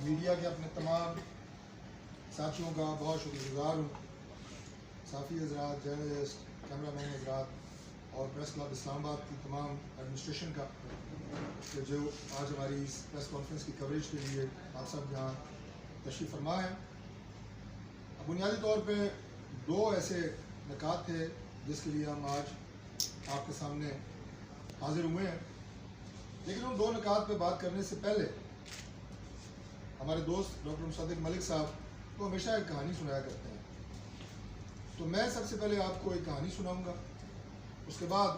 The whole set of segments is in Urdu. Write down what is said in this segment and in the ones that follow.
میڈیا کے اپنے تمام ساتھیوں کا بہت شکر گزار ہوں. صحافی حضرات، جرنلسٹ، کیمرہ مین حضرات اور پریس کلب اسلام آباد کی تمام ایڈمنسٹریشن کا کہ جو آج ہماری اس پریس کانفرنس کی کوریج کے لیے آپ سب یہاں تشریف فرما ہے. بنیادی طور پہ دو ایسے نکات تھے جس کے لیے ہم آج آپ کے سامنے حاضر ہوئے ہیں، لیکن ان دو نکات پہ بات کرنے سے پہلے ہمارے دوست ڈاکٹر مصدق ملک صاحب کو ہمیشہ ایک کہانی سنایا کرتے ہیں. تو میں سب سے پہلے آپ کو ایک کہانی سناؤں گا، اس کے بعد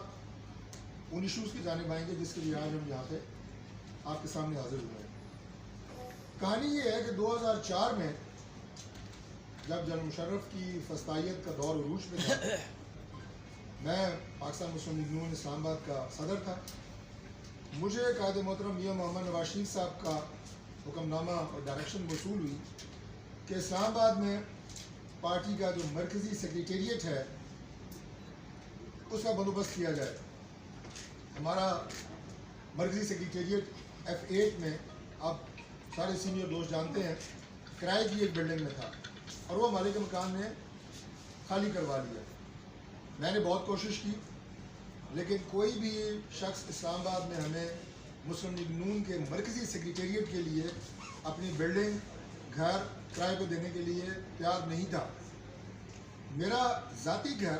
ان ایشوز کی جانب آئیں گے جس کے لیے آج ہم یہاں پہ آپ کے سامنے حاضر ہوئے ہیں. کہانی یہ ہے کہ 2004 میں جب جنرل مشرف کی فسطائیت کا دور عروج پہ تھا، میں پاکستان مسلم لیگ نون اسلام آباد کا صدر تھا. مجھے قائد محترم میاں محمد نواز شریف صاحب کا حکم نامہ اور ڈائریکشن موصول ہوئی کہ اسلام آباد میں پارٹی کا جو مرکزی سیکریٹریٹ ہے اس کا بندوبست کیا جائے. ہمارا مرکزی سیکریٹریٹ F8 میں آپ سارے سینئر دوست جانتے ہیں کرائے کی ایک بلڈنگ میں تھا اور وہ مالک مکان نے خالی کروا لیا. میں نے بہت کوشش کی لیکن کوئی بھی شخص اسلام آباد میں ہمیں مسلم لیگ نون کے مرکزی سیکریٹریٹ کے لیے اپنی بلڈنگ گھر کرائے پہ دینے کے لیے تیار نہیں تھا. میرا ذاتی گھر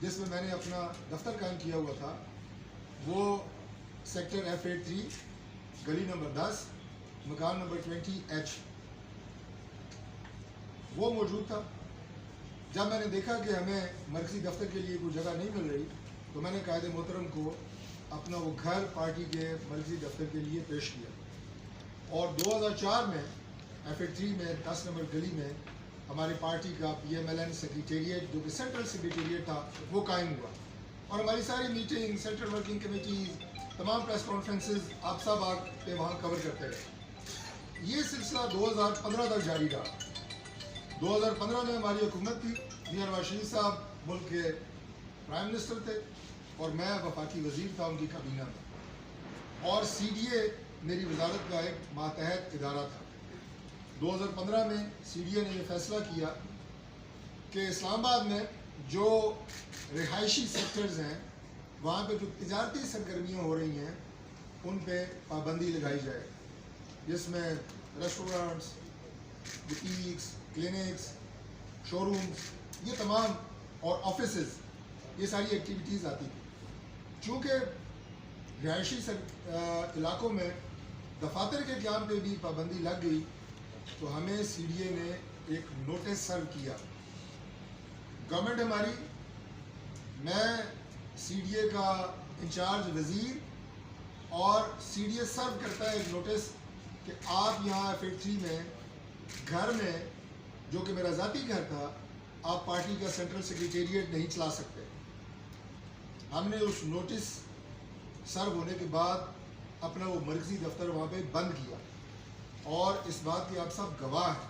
جس میں میں نے اپنا دفتر قائم کیا ہوا تھا وہ سیکٹر F83 گلی نمبر 10 مکان نمبر 20H وہ موجود تھا. جب میں نے دیکھا کہ ہمیں مرکزی دفتر کے لیے کوئی جگہ نہیں مل رہی تو میں نے قائد محترم کو اپنا وہ گھر پارٹی کے مرکزی دفتر کے لیے پیش کیا اور 2004 میں F83 میں 10 نمبر گلی میں ہماری پارٹی کا PMLN سیکریٹریٹ جو کہ سینٹرل سیکریٹریٹ تھا وہ قائم ہوا اور ہماری ساری میٹنگ، سینٹرل ورکنگ کمیٹیز، تمام پریس کانفرنسز آپ سب آ کے وہاں کور کرتے رہے. یہ سلسلہ 2015 تک جاری رہا. 2015 میں ہماری حکومت تھی، میاں نواز شریف صاحب ملک کے پرائم منسٹر تھے اور میں وفاقی وزیر تھا ان کی کابینہ میں، اور CDA میری وزارت کا ایک ماتحت ادارہ تھا. 2015 میں CDA نے یہ فیصلہ کیا کہ اسلام آباد میں جو رہائشی سیکٹرز ہیں وہاں پہ جو تجارتی سرگرمیاں ہو رہی ہیں ان پہ پابندی لگائی جائے، جس میں ریسٹورنٹس، بوتیکس، کلینکس، شو رومز، یہ تمام اور آفیسز، یہ ساری ایکٹیویٹیز آتی تھیں. چونکہ رہائشی علاقوں میں دفاتر کے قیام پہ بھی پابندی لگ گئی تو ہمیں CDA نے ایک نوٹس سرو کیا. گورنمنٹ ہماری، میں CDA کا انچارج وزیر اور CDA سرو کرتا ہے ایک نوٹس کہ آپ یہاں F83 میں گھر میں جو کہ میرا ذاتی گھر تھا آپ پارٹی کا سینٹرل سیکریٹریٹ نہیں چلا سکتے. ہم نے اس نوٹس سرو ہونے کے بعد اپنا وہ مرکزی دفتر وہاں پہ بند کیا اور اس بات کی آپ سب گواہ ہیں.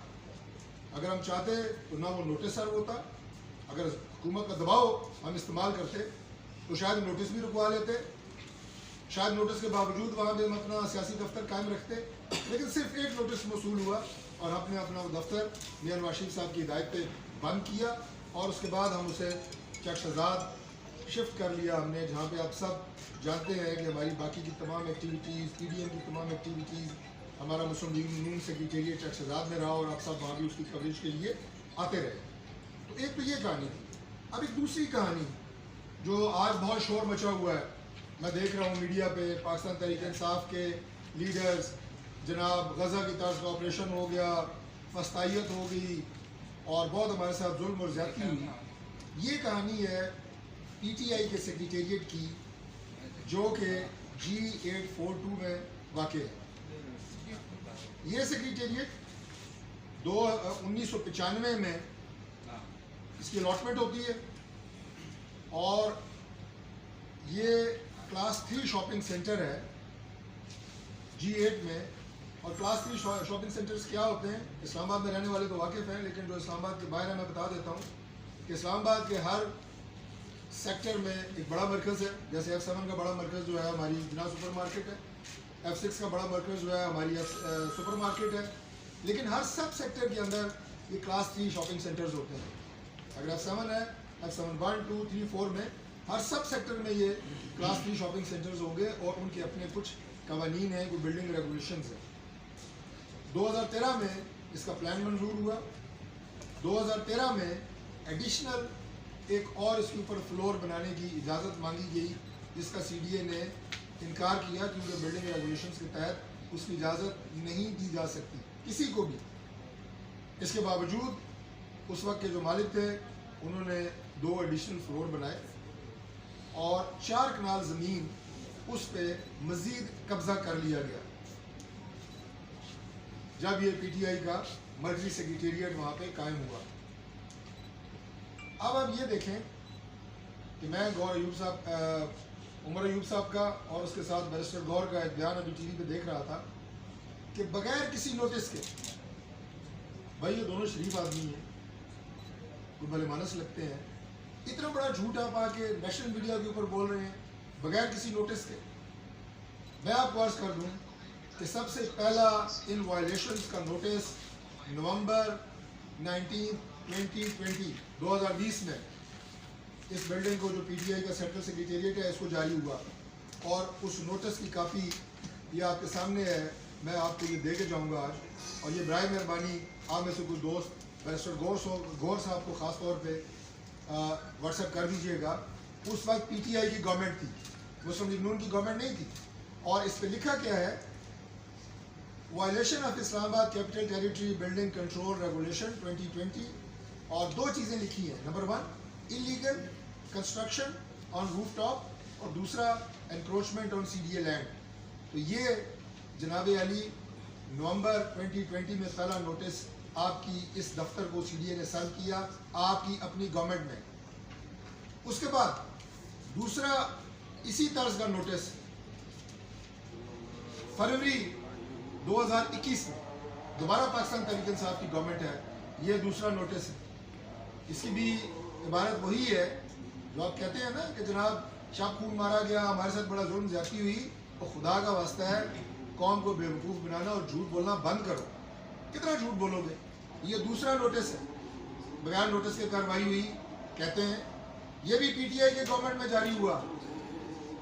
اگر ہم چاہتے تو نہ وہ نوٹس سرو ہوتا، اگر حکومت کا دباؤ ہم استعمال کرتے تو شاید نوٹس بھی رکوا لیتے، شاید نوٹس کے باوجود وہاں پہ ہم اپنا سیاسی دفتر قائم رکھتے. لیکن صرف ایک نوٹس موصول ہوا اور ہم نے اپنا وہ دفتر میاں نواز شریف صاحب کی ہدایت پہ بند کیا اور اس کے بعد ہم اسے چک شہزاد شفٹ کر لیا ہم نے، جہاں پہ آپ سب جانتے ہیں کہ ہماری باقی کی تمام ایکٹیویٹیز، PDM کی تمام ایکٹیویٹیز، ہمارا مسلم لیگ نون سیکریٹریٹ چک شہزاد میں رہا اور آپ سب وہاں بھی اس کی کوریج کے لیے آتے رہے. تو ایک تو یہ کہانی تھی. اب ایک دوسری کہانی جو آج بہت شور مچا ہوا ہے، میں دیکھ رہا ہوں میڈیا پہ پاکستان تحریک انصاف کے لیڈرز جناب غزہ کی طرز کا آپریشن ہو گیا، فسطائیت ہو گئی اور بہت ہمارے ساتھ ظلم اور زیادتی ہوئی. یہ کہانی ہے PTI کے سیکریٹریٹ کی جو کہ G842 میں واقع ہے. یہ سیکریٹریٹ 1995 میں اس کی الاٹمنٹ ہوتی ہے اور یہ کلاس 3 شاپنگ سینٹر ہے G8 میں. اور کلاس 3 شاپنگ سینٹرز کیا ہوتے ہیں؟ اسلام آباد میں رہنے والے تو واقف ہیں، لیکن جو اسلام آباد کے باہر ہیں میں بتا دیتا ہوں کہ اسلام آباد کے ہر سیکٹر میں ایک بڑا مرکز ہے. جیسے F7 کا بڑا مرکز جو ہے ہماری جناح سپر مارکیٹ ہے، F6 کا بڑا مرکز جو ہے ہماری سپر مارکیٹ ہے، لیکن ہر سب سیکٹر کے اندر یہ کلاس 3 شاپنگ سینٹرز ہوتے ہیں. اگر F7 ہے, F7 1 2 3 4 میں ہر سب سیکٹر میں یہ کلاس 3 شاپنگ سینٹرز ہوں گے اور ان کے اپنے کچھ قوانین ہیں, کوئی بلڈنگ ریگولیشنز ہیں. 2013 میں اس کا پلان منظور ہوا. 2013 میں ایڈیشنل ایک اور اس کے اوپر فلور بنانے کی اجازت مانگی گئی, جس کا CDA نے انکار کیا کیونکہ بلڈنگ ریگولیشنز کے تحت اس کی اجازت نہیں دی جا سکتی کسی کو بھی. اس کے باوجود اس وقت کے جو مالک تھے انہوں نے 2 ایڈیشنل فلور بنائے اور 4 کنال زمین اس پہ مزید قبضہ کر لیا گیا جب یہ PTI کا مرکزی سیکریٹریٹ وہاں پہ قائم ہوا. اب آپ یہ دیکھیں کہ میں عمر ایوب صاحب کا اور اس کے ساتھ بیرسٹر گور کا ایک بیان ابھی TV پہ دیکھ رہا تھا کہ بغیر کسی نوٹس کے, بھائی یہ دونوں شریف آدمی ہیں, کوئی بھلے مانس لگتے ہیں, اتنا بڑا جھوٹ آپ آ کے نیشنل میڈیا کے اوپر بول رہے ہیں بغیر کسی نوٹس کے. میں آپ کو عرض کر دوں کہ سب سے پہلا ان وائلیشنز کا نوٹس نومبر 19, 2020 میں اس بلڈنگ کو جو PTI کا سینٹرل سیکریٹریٹ ہے اس کو جاری ہوا, اور اس نوٹس کی کاپی یہ آپ کے سامنے ہے. میں آپ کو یہ دے کے جاؤں گا آج, اور یہ برائے مہربانی آپ میں سے کوئی دوست بیرسٹر گور صاحب کو خاص طور پہ واٹس ایپ کر دیجئے گا. اس وقت PTI کی گورنمنٹ تھی, مسلم لیگ نون کی گورنمنٹ نہیں تھی, اور اس پہ لکھا کیا ہے, وائلیشن آف اسلام آباد capital territory building control regulation 2020, اور 2 چیزیں لکھی ہیں. نمبر 1 انلیگل کنسٹرکشن آن روف ٹاپ, اور دوسرا انکروچمنٹ آن CDA لینڈ. تو یہ جناب علی نومبر 2020 میں پہلا نوٹس آپ کی اس دفتر کو CDA نے سرو کیا آپ کی اپنی گورنمنٹ میں. اس کے بعد دوسرا اسی طرز کا نوٹس فروری 2021 میں دوبارہ پاکستان تحریک انصاف کی گورنمنٹ ہے, یہ دوسرا نوٹس ہے. اس کی بھی عبارت وہی ہے جو آپ کہتے ہیں نا کہ جناب شب خون مارا گیا, ہمارے ساتھ بڑا ظلم زیادتی ہوئی, اور خدا کا واسطہ ہے قوم کو بیوقوف بنانا اور جھوٹ بولنا بند کرو. کتنا جھوٹ بولو گے. یہ دوسرا نوٹس ہے, بغیر نوٹس کے کارروائی ہوئی. کہتے ہیں یہ بھی PTI کے گورنمنٹ میں جاری ہوا.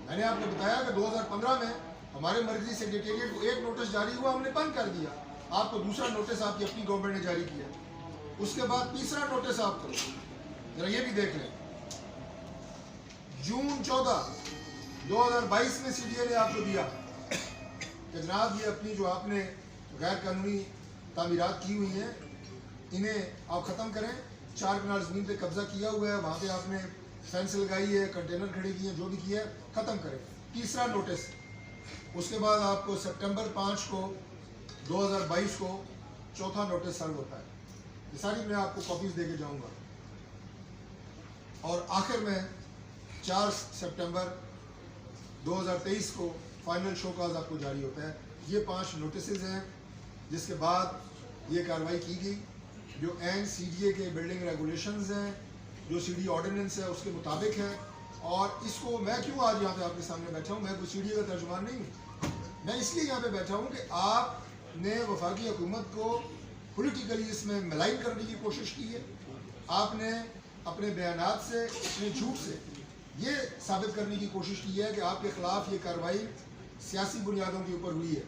میں نے آپ نے بتایا کہ 2015 میں ہمارے مرکزی سیکریٹریٹ کو ایک نوٹس جاری ہوا, ہم نے بند کر دیا. آپ کو دوسرا نوٹس آپ کی اپنی گورنمنٹ نے جاری کیا. اس کے بعد تیسرا نوٹس آپ کو ذرا یہ بھی دیکھ لیں, جون 14 2022 میں CDA نے آپ کو دیا کہ جناب یہ اپنی جو آپ نے غیر قانونی تعمیرات کی ہوئی ہیں انہیں آپ ختم کریں. 4 کنال زمین پہ قبضہ کیا ہوا ہے, وہاں پہ آپ نے فینس لگائی ہے, کنٹینر کھڑے کیے ہیں, جو بھی کیا ہے ختم کریں. تیسرا نوٹس. اس کے بعد آپ کو سپٹمبر 5 کو 2022 کو چوتھا نوٹس سرو ہوتا ہے. یہ ساری میں آپ کو کاپیز دے کے جاؤں گا. اور آخر میں 4 سپٹمبر 2023 کو فائنل شوکاز آپ کو جاری ہوتا ہے. یہ 5 نوٹسز ہیں جس کے بعد یہ کارروائی کی گئی جو این CDA کے بلڈنگ ریگولیشنز ہیں, جو CD آرڈیننس ہے اس کے مطابق ہے. اور اس کو میں کیوں آج یہاں پہ آپ کے سامنے بیٹھا ہوں, میں کوئی CDA کا ترجمان نہیں ہوں. میں اس لیے یہاں پہ بیٹھا ہوں کہ آپ نے وفاقی حکومت کو پولیٹیکلی اس میں ملائن کرنے کی کوشش کی ہے. آپ نے اپنے بیانات سے, اپنے جھوٹ سے یہ ثابت کرنے کی کوشش کی ہے کہ آپ کے خلاف یہ کارروائی سیاسی بنیادوں کے اوپر ہوئی ہے.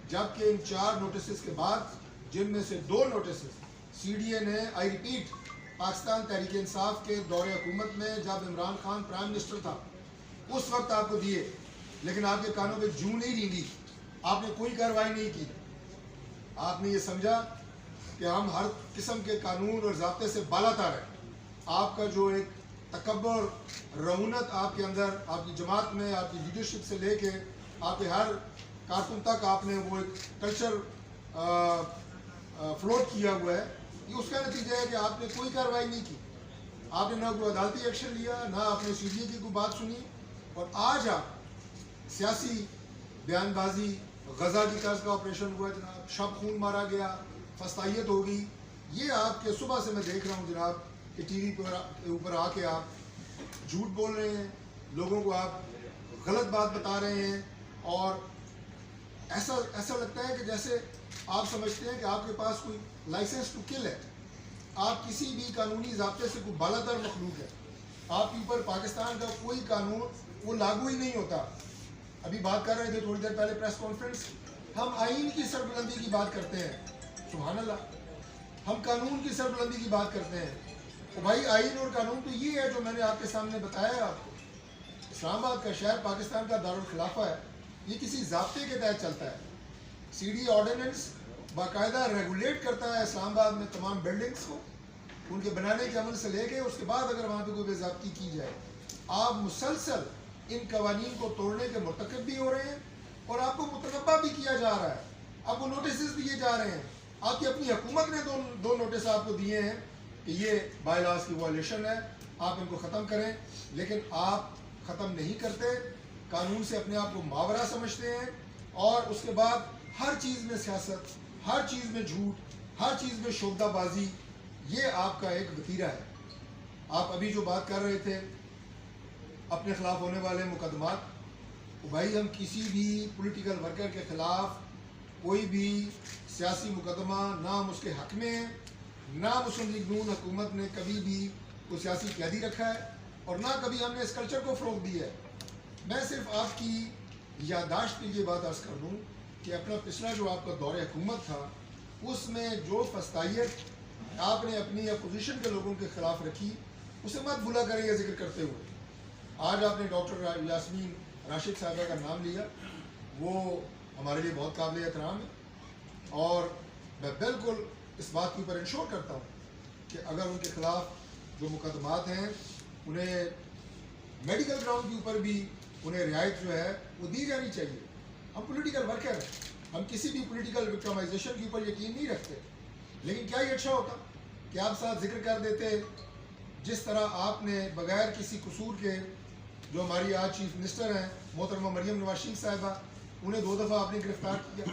جبکہ ان 4 نوٹسز کے بعد, جن میں سے 2 نوٹسز CDA نے, آئی ریپیٹ, پاکستان تحریک انصاف کے دور حکومت میں جب عمران خان پرائم منسٹر تھا اس وقت آپ کو دیے, لیکن آپ کے کانوں پہ جوں نہیں رینگی, آپ نے کوئی کارروائی نہیں کی. آپ نے یہ سمجھا کہ ہم ہر قسم کے قانون اور ضابطے سے بالا تر ہیں. آپ کا جو ایک تکبر, رعونت آپ کے اندر, آپ کی جماعت میں, آپ کی لیڈرشپ سے لے کے آپ کے ہر کارکن تک آپ نے وہ ایک کلچر فلوٹ کیا ہوا ہے. یہ اس کا نتیجہ ہے کہ آپ نے کوئی کارروائی نہیں کی. آپ نے نہ کوئی عدالتی ایکشن لیا, نہ آپ نے CDA کی کوئی بات سنی, اور آج آپ سیاسی بیان بازی, غزہ کی طرز کا آپریشن ہوا جناب, شب خون مارا گیا, فسطائیت ہو گئی. یہ آپ کے صبح سے میں دیکھ رہا ہوں جناب کہ TV کے اوپر آ کے آپ جھوٹ بول رہے ہیں, لوگوں کو آپ غلط بات بتا رہے ہیں, اور ایسا لگتا ہے کہ جیسے آپ سمجھتے ہیں کہ آپ کے پاس کوئی لائسنس ٹو کل ہے، آپ کسی بھی قانونی ضابطے سے کوئی بالاتر مخلوق ہے، آپ کے اوپر پاکستان کا کوئی قانون وہ لاگو ہی نہیں ہوتا۔ ابھی بات کر رہے تھے تھوڑی دیر پہلے پریس کانفرنس، ہم آئین کی سربلندی کی بات کرتے ہیں، سبحان اللہ، ہم قانون کی سربلندی کی بات کرتے ہیں۔ تو بھائی آئین اور قانون تو یہ ہے جو میں نے آپ کے سامنے بتایا آپ کو۔ اسلام آباد کا شہر پاکستان کا دارالخلافہ ہے، یہ کسی ضابطے کے تحت چلتا ہے۔ سی ڈی آرڈیننس باقاعدہ ریگولیٹ کرتا ہے اسلام آباد میں تمام بلڈنگز کو، ان کے بنانے کے عمل سے لے کے اس کے بعد اگر وہاں پہ کوئی بے ضابطگی کی جائے، آپ مسلسل ان قوانین کو توڑنے کے مرتکب بھی ہو رہے ہیں اور آپ کو متنبہ بھی کیا جا رہا ہے، آپ کو نوٹسز دیے جا رہے ہیں۔ آپ کی اپنی حکومت نے دو نوٹس آپ کو دیے ہیں کہ یہ بائی لاز کی وائلیشن ہے، آپ ان کو ختم کریں، لیکن آپ ختم نہیں کرتے، قانون سے اپنے آپ کو ماورا سمجھتے ہیں، اور اس کے بعد ہر چیز میں سیاست، ہر چیز میں جھوٹ، ہر چیز میں شعبدہ بازی، یہ آپ کا ایک وتیرہ ہے۔ آپ ابھی جو بات کر رہے تھے اپنے خلاف ہونے والے مقدمات، تو بھائی ہم کسی بھی پولیٹیکل ورکر کے خلاف کوئی بھی سیاسی مقدمہ نہ ہم اس کے حق میں ہیں، نہ مسلم لیگ نون حکومت نے کبھی بھی کوئی سیاسی قیدی رکھا ہے، اور نہ کبھی ہم نے اس کلچر کو فروغ دیا ہے۔ میں صرف آپ کی یادداشت کے لیے بات عرض کر دوں کہ اپنا پچھلا جو آپ کا دور حکومت تھا، اس میں جو فسطائیت آپ نے اپنی اپوزیشن کے لوگوں کے خلاف رکھی، اسے مت بھولا کریں یہ ذکر کرتے ہوئے۔ آج آپ نے ڈاکٹر یاسمین راشد صاحبہ کا نام لیا، وہ ہمارے لیے بہت قابل احترام ہے، اور میں بالکل اس بات کے اوپر انشور کرتا ہوں کہ اگر ان کے خلاف جو مقدمات ہیں انہیں میڈیکل گراؤنڈ کے اوپر بھی انہیں رعایت جو ہے وہ دی جانی چاہیے۔ ہم پولیٹیکل ورکر ہیں، ہم کسی بھی پولیٹیکل وکٹمائزیشن کے اوپر یقین نہیں رکھتے، لیکن کیا یہ اچھا ہوتا کہ آپ ساتھ ذکر کر دیتے جس طرح آپ نے بغیر کسی قصور کے، جو ہماری آج چیف منسٹر ہیں محترمہ مریم نواز شریف صاحبہ، انہیں 2 دفعہ آپ نے گرفتار کیا،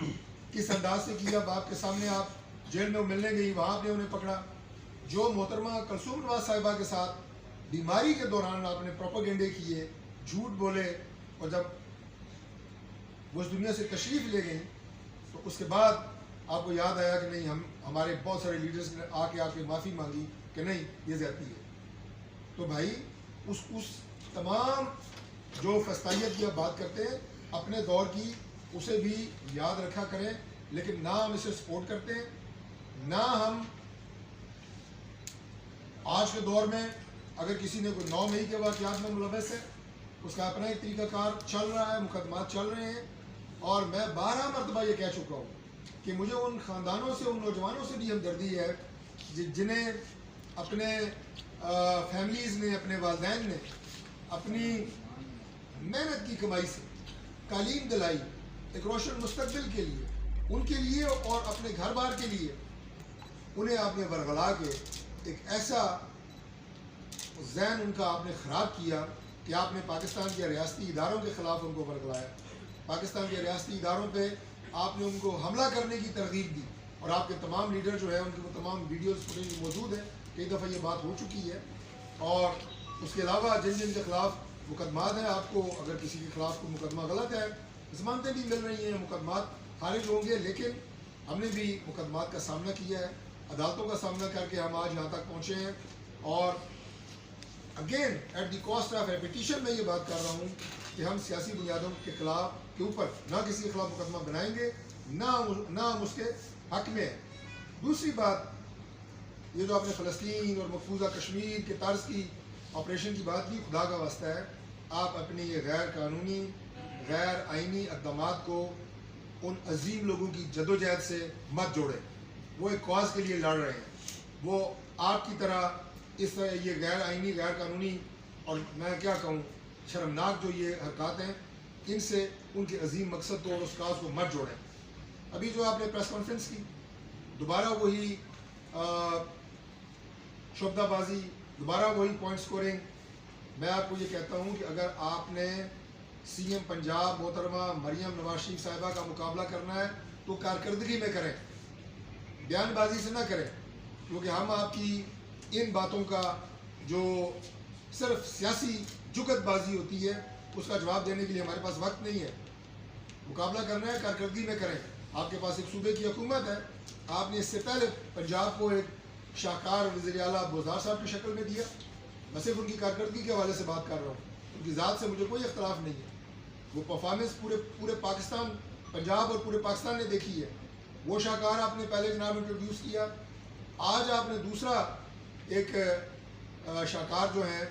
کس انداز سے کیا، باپ کے سامنے آپ جیل میں ملنے گئی، وہاں پہ انہیں پکڑا۔ جو محترمہ کلثوم نواز صاحبہ کے ساتھ بیماری کے دوران آپ نے پروپیگنڈے کیے، جھوٹ بولے، اور جب وہ اس دنیا سے تشریف لے گئیں تو اس کے بعد آپ کو یاد آیا کہ نہیں، ہمارے بہت سارے لیڈرز نے آ کے معافی مانگی کہ نہیں یہ زیادتی ہے۔ تو بھائی اس تمام جو فسطائیت کی آپ بات کرتے ہیں اپنے دور کی، اسے بھی یاد رکھا کریں، لیکن نہ ہم اسے سپورٹ کرتے ہیں، نہ ہم آج کے دور میں اگر کسی نے کوئی 9 مئی کے واقعات میں ملوث ہے، اس کا اپنا ایک طریقہ کار چل رہا ہے، مقدمات چل رہے ہیں، اور میں 12 مرتبہ یہ کہہ چکا ہوں کہ مجھے ان خاندانوں سے، ان نوجوانوں سے بھی ہمدردی ہے جنہیں اپنے فیملیز نے، اپنے والدین نے اپنی محنت کی کمائی سے تعلیم دلائی ایک روشن مستقبل کے لیے، ان کے لیے اور اپنے گھر بار کے لیے، انہیں آپ نے ورغلا کے ایک ایسا ذہن ان کا آپ نے خراب کیا کہ آپ نے پاکستان کے ریاستی اداروں کے خلاف ان کو ورغلایا، پاکستان کے ریاستی اداروں پہ آپ نے ان کو حملہ کرنے کی ترغیب دی، اور آپ کے تمام لیڈر جو ہے ان کے وہ تمام ویڈیوز فوٹیج موجود ہیں، کئی دفعہ یہ بات ہو چکی ہے۔ اور اس کے علاوہ جن کے خلاف مقدمات ہیں، آپ کو اگر کسی کے خلاف کوئی مقدمہ غلط ہے، ضمانتیں بھی مل رہی ہیں، مقدمات خارج ہوں گے، لیکن ہم نے بھی مقدمات کا سامنا کیا ہے، عدالتوں کا سامنا کر کے ہم آج یہاں تک پہنچے ہیں۔ اور again at the cost of repetition میں یہ بات کر رہا ہوں کہ ہم سیاسی بنیادوں کے خلاف کے اوپر نہ کسی کے خلاف مقدمہ بنائیں گے، نہ ہم اس کے حق میں ہیں۔ دوسری بات، یہ جو آپ نے فلسطین اور مقبوضہ کشمیر کے طرز کی آپریشن کی بات کی، خدا کا واسطہ ہے آپ اپنی یہ غیر قانونی، غیر آئینی اقدامات کو ان عظیم لوگوں کی جدوجہد سے مت جوڑیں۔ وہ ایک کاز کے لیے لڑ رہے ہیں، وہ آپ کی طرح اس طرح یہ غیر آئینی، غیر قانونی اور میں کیا کہوں شرمناک جو یہ حرکات ہیں، ان سے ان کے عظیم مقصد کو اور اس کاز کو مت جوڑیں۔ ابھی جو آپ نے پریس کانفرنس کی، دوبارہ وہی شعبدہ بازی، دوبارہ وہی پوائنٹ سکورنگ۔ میں آپ کو یہ کہتا ہوں کہ اگر آپ نے سی ایم پنجاب محترمہ مریم نواز شریف صاحبہ کا مقابلہ کرنا ہے تو کارکردگی میں کریں، بیان بازی سے نہ کریں، کیونکہ ہم آپ کی ان باتوں کا جو صرف سیاسی جگت بازی ہوتی ہے اس کا جواب دینے کے لیے ہمارے پاس وقت نہیں ہے۔ مقابلہ کرنا ہے، کارکردگی میں کریں۔ آپ کے پاس ایک صوبے کی حکومت ہے, آپ نے اس سے پہلے پنجاب کو ایک شاہکار وزیر اعلیٰ بوزدار صاحب کی شکل میں دیا. میں صرف ان کی کارکردگی کے حوالے سے بات کر رہا ہوں, ان کی ذات سے مجھے کوئی اختلاف نہیں ہے. وہ پرفارمنس پورے پاکستان, پنجاب اور پورے پاکستان نے دیکھی ہے. وہ شاہکار آپ نے پہلے جناب انٹروڈیوس کیا. آج آپ نے دوسرا ایک شاہکار جو ہیں,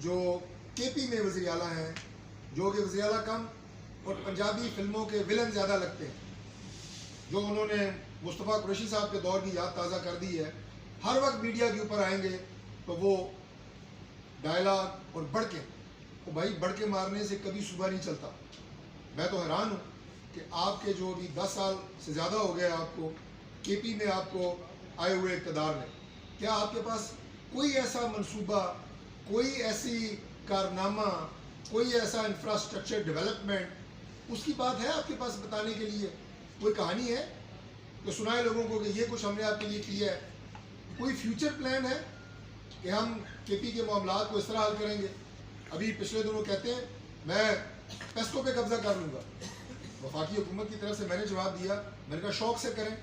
جو کے پی میں وزیر اعلیٰ ہیں, جو کہ وزیر اعلیٰ کم اور پنجابی فلموں کے ولن زیادہ لگتے ہیں, جو انہوں نے مصطفیٰ قریشی صاحب کے دور کی یاد تازہ کر دی ہے. ہر وقت میڈیا کے اوپر آئیں گے تو وہ ڈائلاگ اور بڑکے, تو بھائی بڑکے مارنے سے کبھی صوبہ نہیں چلتا. میں تو حیران ہوں کہ آپ کے جو ابھی 10 سال سے زیادہ ہو گئے آپ کو کے پی میں آپ کو آئے ہوئے اقتدار نے, کیا آپ کے پاس کوئی ایسا منصوبہ, کوئی ایسی کارنامہ, کوئی ایسا انفراسٹرکچر ڈیولپمنٹ, اس کی بات ہے آپ کے پاس بتانے کے لیے؟ کوئی کہانی ہے تو سنائے لوگوں کو کہ یہ کچھ ہم نے آپ کے لیے کیا ہے؟ کوئی فیوچر پلان ہے کہ ہم کے پی کے معاملات کو اس طرح حل کریں گے؟ ابھی پچھلے دنوں کہتے ہیں میں پیسکو پہ قبضہ کر لوں گا. وفاقی حکومت کی طرف سے میں نے جواب دیا, میں نے کہا شوق سے کریں,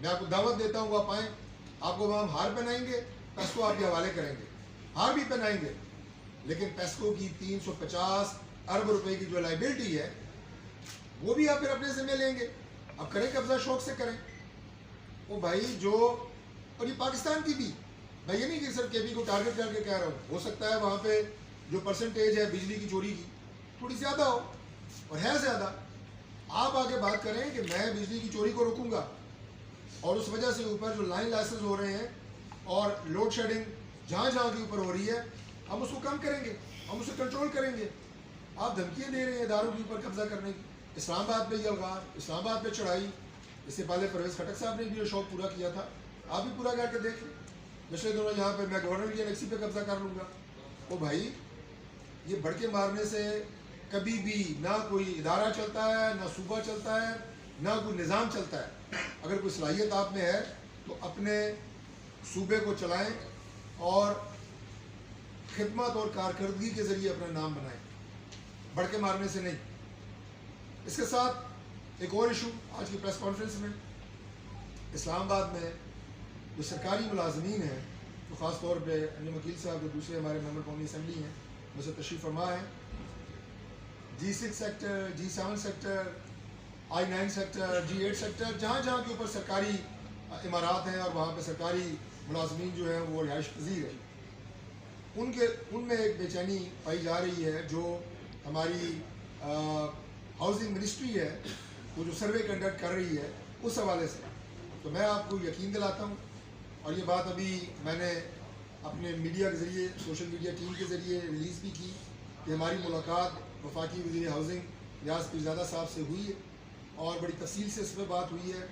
میں آپ کو دعوت دیتا ہوں, آپ آئیں, آپ کو وہاں ہم ہار پہنائیں گے, پیسکو آپ کے حوالے کریں گے, ہار بھی پہنائیں گے, لیکن پیسکو کی 350 ارب روپے کی جو لائبلٹی ہے وہ بھی آپ پھر اپنے ذمہ لیں گے. اب کریں قبضہ, شوق سے کریں. وہ بھائی جو, اور یہ پاکستان کی بھی, میں یہ نہیں کہ صرف کے پی کو ٹارگٹ کر کے کہہ رہا ہوں, ہو سکتا ہے وہاں پہ جو پرسنٹیج ہے بجلی کی چوری کی تھوڑی زیادہ ہو, اور ہے زیادہ. آپ آگے بات کریں کہ میں بجلی کی چوری کو روکوں گا, اور اس وجہ سے اوپر جو لائن لائسنس ہو رہے ہیں اور لوڈ شیڈنگ جہاں جہاں کے اوپر ہو رہی ہے, ہم اس کو کم کریں گے, ہم اسے کنٹرول کریں گے. آپ دھمکیاں دے رہے ہیں اداروں کے اوپر قبضہ کرنے کی. اسلام آباد پہ یہ الغار, اسلام آباد پہ چڑھائی, اس سے پہلے پرویز خٹک صاحب نے بھی یہ شوق پورا کیا تھا, آپ بھی پورا کر کے دیکھ لیں. پچھلے دنوں یہاں پہ میں گورنر کی الیکسی پہ قبضہ کر لوں گا. وہ بھائی یہ بڑکے مارنے سے کبھی بھی نہ کوئی ادارہ چلتا ہے, نہ صوبہ چلتا ہے, نہ کوئی نظام چلتا ہے. اگر کوئی صلاحیت آپ میں ہے تو اپنے صوبے کو چلائیں اور خدمت اور کارکردگی کے ذریعے اپنا نام بنائیں, بڑکے مارنے سے نہیں. اس کے ساتھ ایک اور ایشو آج کی پریس کانفرنس میں, اسلام آباد میں جو سرکاری ملازمین ہیں, تو خاص طور پہ انجم وکیل صاحب جو دوسرے ہمارے ممبر قومی اسمبلی ہیں میں سے تشریف فرما ہے, G6 sector, G7 sector, I9 sector, G8 sector, جہاں جہاں کے اوپر سرکاری عمارات ہیں اور وہاں پہ سرکاری ملازمین جو ہیں وہ رہائش پذیر ہیں, ان میں ایک بے چینی پائی جا رہی ہے. جو ہماری ہاؤسنگ منسٹری ہے وہ جو سروے کنڈکٹ کر رہی ہے اس حوالے سے, تو میں آپ کو یقین دلاتا ہوں, اور یہ بات ابھی میں نے اپنے میڈیا کے ذریعے, سوشل میڈیا ٹیم کے ذریعے ریلیز بھی کی کہ ہماری ملاقات وفاقی وزیر ہاؤسنگ ریاض پیرزادہ صاحب سے ہوئی ہے اور بڑی تفصیل سے اس پہ بات ہوئی ہے.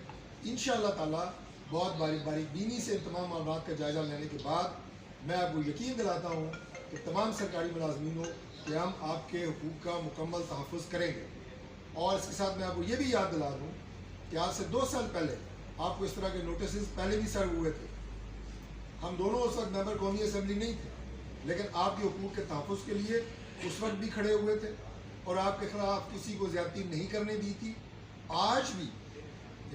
انشاءاللہ تعالیٰ بہت باریک بینی سے تمام معاملات کا جائزہ لینے کے بعد میں آپ کو یقین دلاتا ہوں کہ تمام سرکاری ملازمینوں کہ ہم آپ کے حقوق کا مکمل تحفظ کریں گے. اور اس کے ساتھ میں آپ کو یہ بھی یاد دلا دوں کہ آج سے 2 سال پہلے آپ کو اس طرح کے نوٹسز پہلے بھی سرو ہوئے تھے. ہم دونوں اس وقت ممبر قومی اسمبلی نہیں تھے, لیکن آپ کے حقوق کے تحفظ کے لیے اس وقت بھی کھڑے ہوئے تھے اور آپ کے خلاف کسی کو زیادتی نہیں کرنے دی تھی. آج بھی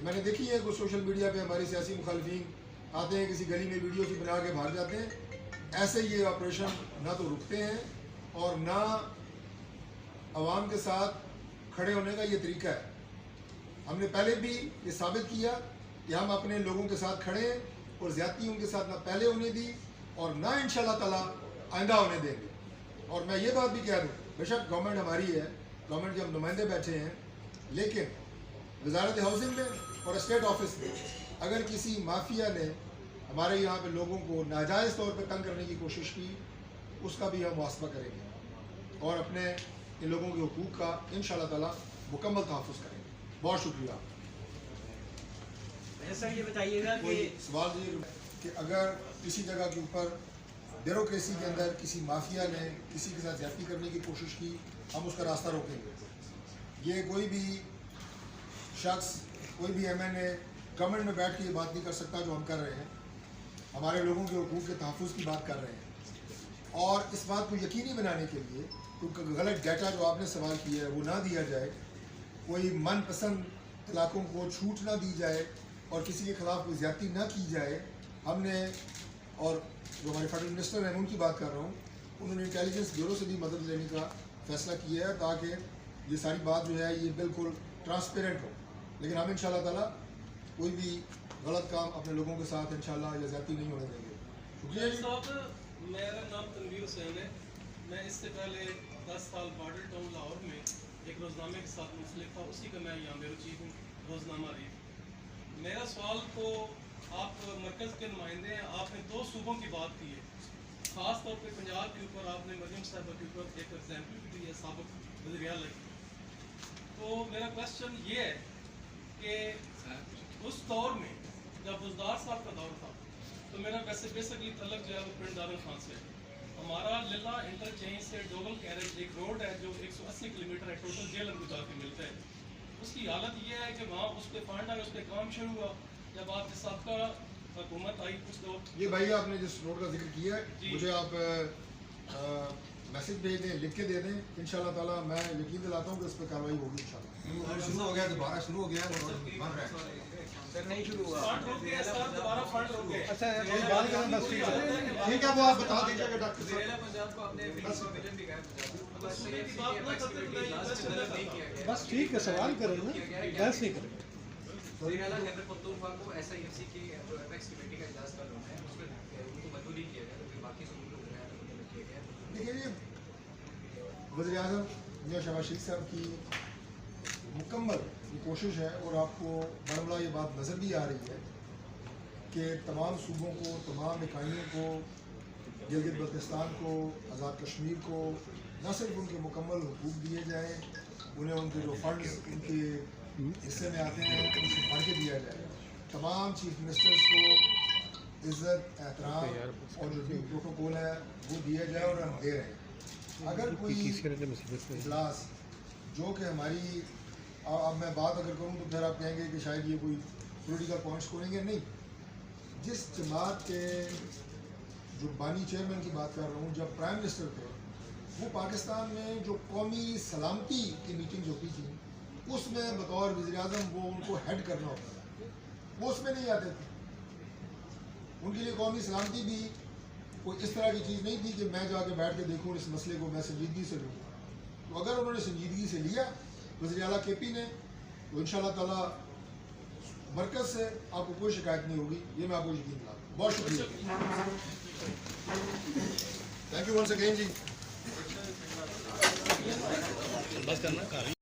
میں نے دیکھی ہے کہ سوشل میڈیا پہ ہمارے سیاسی مخالفین آتے ہیں, کسی گلی میں ویڈیو سی بنا کے بھاگ جاتے ہیں. ایسے یہ آپریشن نہ تو رکتے ہیں اور نہ عوام کے ساتھ کھڑے ہونے کا یہ طریقہ ہے. ہم نے پہلے بھی یہ ثابت کیا کہ ہم اپنے لوگوں کے ساتھ کھڑے ہیں اور زیادتی ان کے ساتھ نہ پہلے ہونے دی اور نہ انشاءاللہ تعالیٰ آئندہ ہونے دیں گے. اور میں یہ بات بھی کہہ دوں, بے شک گورنمنٹ ہماری ہے, گورنمنٹ کے ہم نمائندے بیٹھے ہیں, لیکن وزارت ہاؤسنگ میں اور اسٹیٹ آفس میں اگر کسی مافیا نے ہمارے یہاں پہ لوگوں کو ناجائز طور پہ تنگ کرنے کی کوشش کی, اس کا بھی ہم محاسبہ کریں گے اور اپنے ان لوگوں کے حقوق کا انشاءاللہ تعالیٰ مکمل تحفظ کریں گے. بہت شکریہ. سر یہ بتائیے گا کہ سوال یہ کہ اگر کسی جگہ کے اوپر بیوروکریسی کے اندر کسی مافیا نے کسی کے ساتھ زیادتی کرنے کی کوشش کی, ہم اس کا راستہ روکیں گے. یہ کوئی بھی شخص, کوئی بھی ایم این اے گورنمنٹ میں بیٹھ کے یہ بات نہیں کر سکتا جو ہم کر رہے ہیں. ہمارے لوگوں کے حقوق کے تحفظ کی بات کر رہے ہیں اور اس بات کو یقینی بنانے کے لیے کیونکہ غلط ڈیٹا جو آپ نے سوال کیا ہے وہ نہ دیا جائے, کوئی من پسند علاقوں کو چھوٹ نہ دی جائے اور کسی کے خلاف کوئی زیادتی نہ کی جائے. ہم نے اور جو ہمارے فیڈرل منسٹر ہیں ان کی بات کر رہا ہوں, انہوں نے انٹیلیجنس بیورو سے بھی مدد لینے کا فیصلہ کیا ہے تاکہ یہ ساری بات جو ہے یہ بالکل ٹرانسپیرنٹ ہو. لیکن ہم انشاءاللہ تعالیٰ کوئی بھی غلط کام اپنے لوگوں کے ساتھ انشاءاللہ یا زیادتی نہیں ہونے دیں گے. شکریہ صاحب, میرا نام تنویر حسین ہے. میں اس سے پہلے 10 سال بارڈر ٹاؤن لاہور میں ایک روزنامے کے ساتھ منسلک تھا, اسی کا میں یہاں بیرو چیف ہوں, روزنامہ ریف. میرا سوال تو آپ مرکز کے نمائندے ہیں, آپ نے 2 صوبوں کی بات کی ہے, خاص طور پہ پنجاب کے اوپر آپ نے مریم صاحبہ کے اوپر ایک ایگزامپل بھی دی ہے سابق وزیر اعلیٰ کی. تو میرا کوشچن یہ ہے کہ اس دور میں جب بزدار صاحب کا دور تھا تو میرا ویسے بیسکلی تعلق جو ہے وہ پنڈ دارل خان سے ہے. ہمارا للہ انٹرچینج سے ڈوگل کیرج ایک روڈ ہے جو 180 کلومیٹر ہے, ٹوٹل جیلن کو جا کے ملتا ہے. اس کی حالت یہ ہے کہ وہاں اس پہ فنڈ آئے, اس پہ کام شروع ہوا. جب آپ کے سابقہ حکومت آئی کچھ دور, یہ بھائی آپ نے جس روڈ کا ذکر کیا ہے مجھے آپ میسج بھیج دیں, لکھ کے دے دیں, انشاءاللہ تعالیٰ میں یقین دلاتا ہوں کہ اس پہ کارروائی ہوگی انشاءاللہ. شروع ہو گیا, دوبارہ شروع ہو گیا بن رہا ہے سر نہیں شروع ہوا. فنڈ رک گیا سر, دوبارہ فنڈ رک گیا. اچھا بات کریں بس ٹھیک ہے, وہ آپ بتا دیجیے کہ ڈاکٹر ضلع صاحب پنجاب کو اپنے ملن بھی گئے بس ٹھیک ہے, سوال کریں نا, بحث نہیں کریں. وزیر اعلیٰ خیبر پختونخوا کو ایس آئی ایف سی کی اپیکس کمیٹی کا اجلاس کر رہا ہے, اس میں ان کو مدعو نہیں کیا گیا, تو باقی سب لوگ کیا گیا. دیکھیے یہ وزیر اعظم میاں شہباز شریف صاحب کی مکمل یہ کوشش ہے, اور آپ کو بڑا یہ بات نظر بھی آ رہی ہے کہ تمام صوبوں کو, تمام اکائیوں کو, گلگت بلتستان کو, آزاد کشمیر کو نہ صرف ان کے مکمل حقوق دیے جائیں, انہیں ان کے جو فنڈز ان کے حصے میں آتے ہیں ان سے بڑھ کے دیا جائے. تمام چیف منسٹرز کو عزت, احترام اور جو بھی پروٹوکول ہے وہ دیا جائے, اور ہم دے رہے ہیں. اگر کوئی اجلاس جو کہ ہماری, اب میں بات اگر کروں تو پھر آپ کہیں گے کہ شاید یہ کوئی پولیٹیکل پوائنٹس کھولیں گے, نہیں. جس جماعت کے جو بانی چیئرمین کی بات کر رہا ہوں, جب پرائم منسٹر تھے, وہ پاکستان میں جو قومی سلامتی کی میٹنگز ہوتی تھیں اس میں بطور وزیر اعظم وہ ان کو ہیڈ کرنا ہوتا تھا, وہ اس میں نہیں آتے تھے. ان کے لیے قومی سلامتی بھی کوئی اس طرح کی چیز نہیں تھی کہ میں جا کے بیٹھ کے دیکھوں اس مسئلے کو میں سنجیدگی سے لوں. تو اگر انہوں نے سنجیدگی سے لیا وزیر اعلیٰ کے پی نے, تو انشاءاللہ تعالیٰ مرکز سے آپ کو کوئی شکایت نہیں ہوگی, یہ میں آپ کو یقین دلاتا ہوں. بہت شکریہ, thank you once again G.